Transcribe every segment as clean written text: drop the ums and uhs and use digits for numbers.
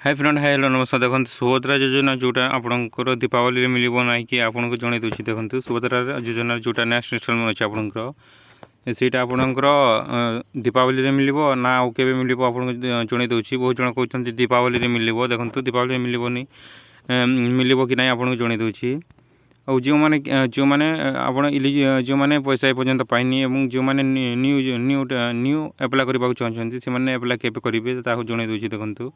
Hi friend hi hello नमस्कार। देखो सुभद्रा योजना जोटा आपंकर दीपावली मिलव ना कि आपको जन दूसरी देखो सुभद्रा योजना जोटा नेक्स्ट इनस्टॉलमेंट अच्छे आपंकर सीटा आपंकर दीपावली मिलव ना आउ के मिल आपको जन दूसरी बहुत जन कहते दीपावली मिलव देखो दीपावली मिलवनी मिलव कि ना आपको जन दूसरी और जो मैंने आप जो मैंने पैसा एपर्यंत पाइनि जो मैंने न्यू न्यू न्यू एप्लाय करने को चाहते से एप्लाय केवे करेंगे जन दूसरी देखो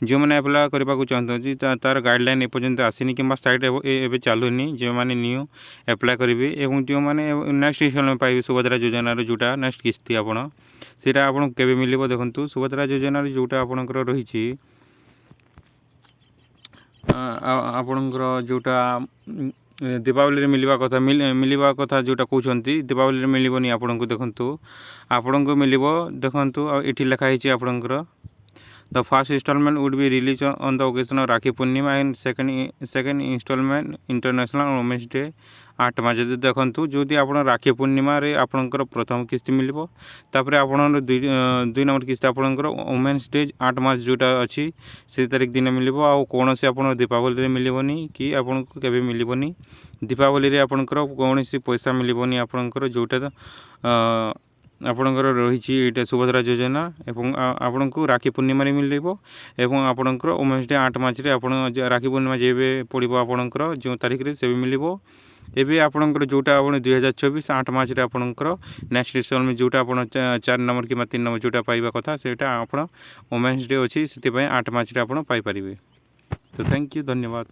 जो मैंने एप्लाय करने को चाहते तार गाइडलाइन एपर्यंत आसनी कि साइट एवं चलुनी जो मैंने न्यू एप्लाय करेंगे और जो मैंने नेक्स्ट इनस्टॉलमेंट पाइबे सुभद्रा योजनार जोटा नेक्स्ट किस्ती आपड़ से आपको केवे मिल देखो सुभद्रा योजनार जोटा आपंकर रही आपणकर जोटा दीपावली मिलवा कथा मिलवा कथा जोटा कहते दीपावली मिलनी आपको देखु आपको मिल देखु ये लिखाई आपंकर the first instalment would be release on the occasion of Rakhi Purnima and second instalment international women's day 8 March देखु जदि आप राखी पूर्णिमा आपंकर प्रथम किस्ती मिल तापर आप दुई नंबर किस्ती आपंकर वुमेन्स डे 8 मार्च जोटा अच्छी से तारीख दिन मिल कौन से आप दीपावली मिलनी कि आपको केवे मिलनी दीपावली आपंकर कौन पैसा मिलनी आपंकर जोटा आपणकर रही सुभद्रा योजना एवं आपण को राखी पूर्णिमा मिल एवं आपणकर वुमेन्स डे 8 मार्च आप राखी पूर्णिमा जेबे पड़ो आपणकर जो तारीख रे से मिल एवं आपणकर जोटा 2024 8 मार्च आपणकर नेक्स्ट इंस्टॉलमेंट जोटा आप 4 नंबर कि 3 नंबर जोटा पाइबा कथा से आप वुमेन्स डे अच्छी से 8 मार्च आप पाइपर। तो थैंक यू धन्यवाद।